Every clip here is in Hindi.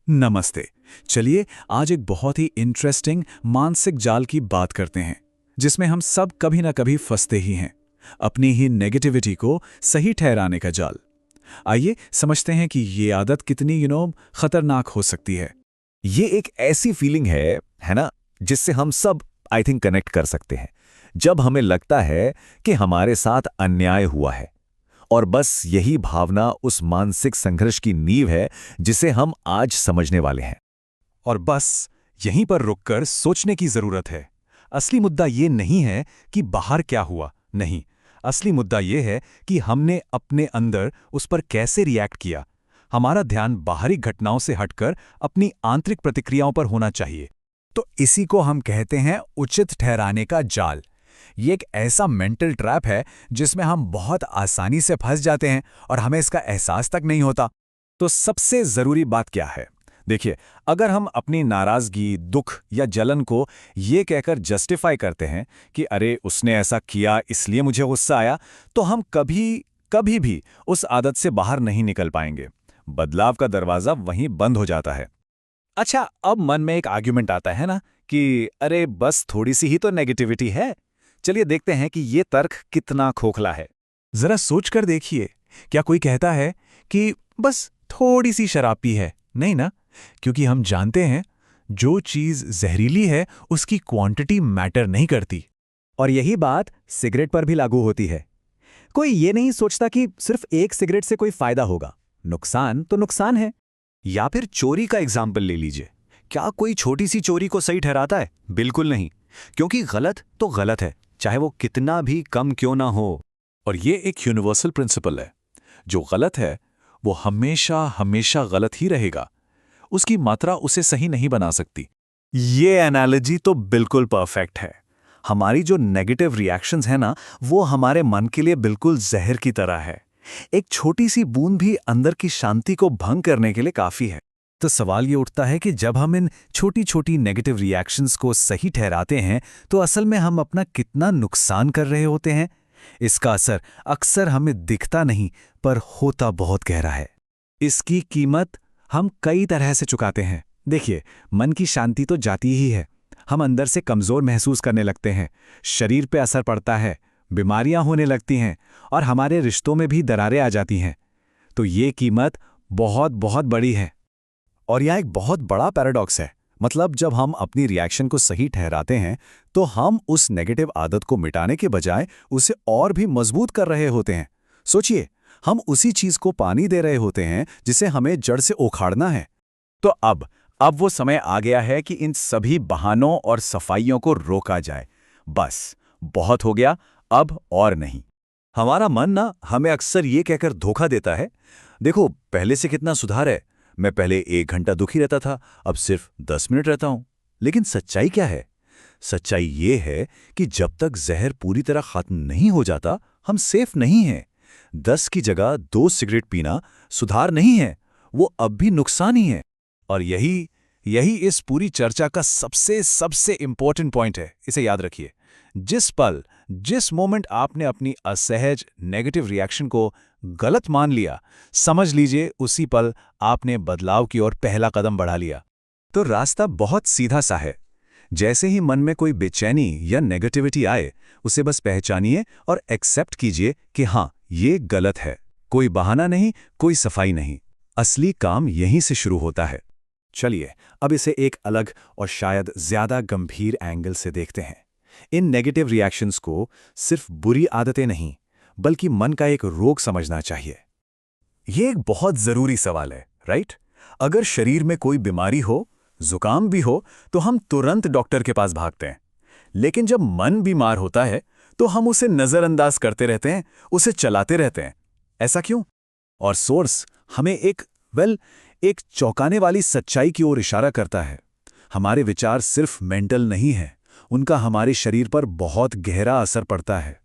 नमस्ते। चलिए आज एक बहुत ही इंटरेस्टिंग मानसिक जाल की बात करते हैं, जिसमें हम सब कभी ना कभी फंसते ही हैं, अपनी ही नेगेटिविटी को सही ठहराने का जाल। आइए समझते हैं कि ये आदत कितनी खतरनाक हो सकती है। ये एक ऐसी फीलिंग है ना, जिससे हम सब आई थिंक कनेक्ट कर सकते हैं। जब हमें लगता है कि हमारे साथ अन्याय हुआ है, और बस यही भावना उस मानसिक संघर्ष की नींव है जिसे हम आज समझने वाले हैं। और बस यहीं पर रुककर सोचने की जरूरत है। असली मुद्दा ये नहीं है कि बाहर क्या हुआ, नहीं। असली मुद्दा ये है कि हमने अपने अंदर उस पर कैसे रिएक्ट किया। हमारा ध्यान बाहरी घटनाओं से हटकर अपनी आंतरिक प्रतिक्रियाओं पर होना चाहिए। तो इसी को हम कहते हैं उचित ठहराने का जाल। ये एक ऐसा मेंटल ट्रैप है जिसमें हम बहुत आसानी से फंस जाते हैं और हमें इसका एहसास तक नहीं होता। तो सबसे जरूरी बात क्या है? देखिए, अगर हम अपनी नाराजगी, दुख या जलन को ये कहकर जस्टिफाई करते हैं कि अरे उसने ऐसा किया इसलिए मुझे गुस्सा आया, तो हम कभी भी उस आदत से बाहर नहीं निकल पाएंगे। बदलाव का दरवाजा वहीं बंद हो जाता है। अच्छा, अब मन में एक आर्ग्यूमेंट आता है ना कि अरे बस थोड़ी सी ही तो नेगेटिविटी है। चलिए देखते हैं कि ये तर्क कितना खोखला है। जरा सोच कर देखिए, क्या कोई कहता है कि बस थोड़ी सी शराब पी है? नहीं ना, क्योंकि हम जानते हैं जो चीज जहरीली है उसकी क्वांटिटी मैटर नहीं करती। और यही बात सिगरेट पर भी लागू होती है। कोई ये नहीं सोचता कि सिर्फ एक सिगरेट से कोई फायदा होगा। नुकसान तो नुकसान है। या फिर चोरी का एग्जाम्पल ले लीजिए। क्या कोई छोटी सी चोरी को सही ठहराता है? बिल्कुल नहीं, क्योंकि गलत तो गलत है, चाहे वो कितना भी कम क्यों ना हो। और ये एक यूनिवर्सल प्रिंसिपल है, जो गलत है वो हमेशा हमेशा गलत ही रहेगा। उसकी मात्रा उसे सही नहीं बना सकती। ये एनालॉजी तो बिल्कुल परफेक्ट है। हमारी जो नेगेटिव रिएक्शंस है ना, वो हमारे मन के लिए बिल्कुल जहर की तरह है। एक छोटी सी बूंद भी अंदर की शांति को भंग करने के लिए काफी है। तो सवाल ये उठता है कि जब हम इन छोटी छोटी नेगेटिव रिएक्शंस को सही ठहराते हैं, तो असल में हम अपना कितना नुकसान कर रहे होते हैं। इसका असर अक्सर हमें दिखता नहीं, पर होता बहुत गहरा है। इसकी कीमत हम कई तरह से चुकाते हैं। देखिए, मन की शांति तो जाती ही है। हम अंदर से कमजोर महसूस करने लगते हैं, शरीर पे असर पड़ता है, बीमारियां होने लगती हैं और हमारे रिश्तों में भी दरारें आ जाती हैं। तो ये कीमत बहुत बहुत बड़ी है। और यहाँ एक बहुत बड़ा पैराडॉक्स है। मतलब जब हम अपनी रिएक्शन को सही ठहराते हैं, तो हम उस नेगेटिव आदत को मिटाने के बजाय उसे और भी मजबूत कर रहे होते हैं। सोचिए, हम उसी चीज को पानी दे रहे होते हैं जिसे हमें जड़ से उखाड़ना है। तो अब वो समय आ गया है कि इन सभी बहानों और सफाइयों को रोका जाए। बस बहुत हो गया, अब और नहीं। हमारा मन ना हमें अक्सर ये कहकर धोखा देता है, देखो पहले से कितना सुधार है, मैं पहले 1 घंटा दुखी रहता था, अब सिर्फ 10 मिनट रहता हूं। लेकिन सच्चाई क्या है? सच्चाई ये है कि जब तक जहर पूरी तरह खत्म नहीं हो जाता, हम सेफ नहीं हैं। 10 की जगह 2 सिगरेट पीना सुधार नहीं है, वो अब भी नुकसान ही है। और यही इस पूरी चर्चा का सबसे इंपॉर्टेंट पॉइंट है। इसे याद रखिए। जिस मोमेंट आपने अपनी असहज नेगेटिव रिएक्शन को गलत मान लिया, समझ लीजिए उसी पल आपने बदलाव की ओर पहला कदम बढ़ा लिया। तो रास्ता बहुत सीधा सा है। जैसे ही मन में कोई बेचैनी या नेगेटिविटी आए, उसे बस पहचानिए और एक्सेप्ट कीजिए कि हाँ, ये गलत है। कोई बहाना नहीं, कोई सफाई नहीं। असली काम यहीं से शुरू होता है। चलिए अब इसे एक अलग और शायद ज्यादा गंभीर एंगल से देखते हैं। इन नेगेटिव रिएक्शंस को सिर्फ बुरी आदतें नहीं, बल्कि मन का एक रोग समझना चाहिए। ये एक बहुत जरूरी सवाल है, राइट? अगर शरीर में कोई बीमारी हो, जुकाम भी हो, तो हम तुरंत डॉक्टर के पास भागते हैं। लेकिन जब मन बीमार होता है, तो हम उसे नजरअंदाज करते रहते हैं, उसे चलाते रहते हैं। ऐसा क्यों? और सोर्स हमें एक चौंकाने वाली सच्चाई की ओर इशारा करता है। हमारे विचार सिर्फ मेंटल नहीं हैं, उनका हमारे शरीर पर बहुत गहरा असर पड़ता है।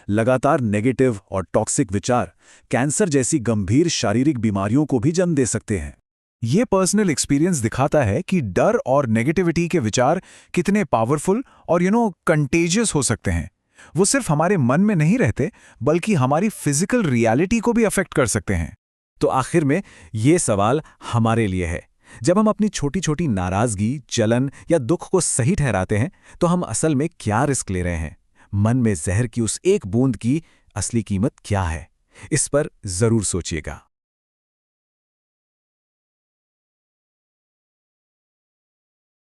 लगातार नेगेटिव और टॉक्सिक विचार कैंसर जैसी गंभीर शारीरिक बीमारियों को भी जन्म दे सकते हैं। ये पर्सनल एक्सपीरियंस दिखाता है कि डर और नेगेटिविटी के विचार कितने पावरफुल और कंटेजियस हो सकते हैं। वो सिर्फ हमारे मन में नहीं रहते, बल्कि हमारी फिजिकल रियलिटी को भी अफेक्ट कर सकते हैं। तो आखिर में ये सवाल हमारे लिए है जब हम अपनी छोटी छोटी नाराजगी, जलन या दुख को सही ठहराते हैं तो हम असल में क्या रिस्क ले रहे हैं? मन में जहर की उस एक बूंद की असली कीमत क्या है? इस पर जरूर सोचिएगा।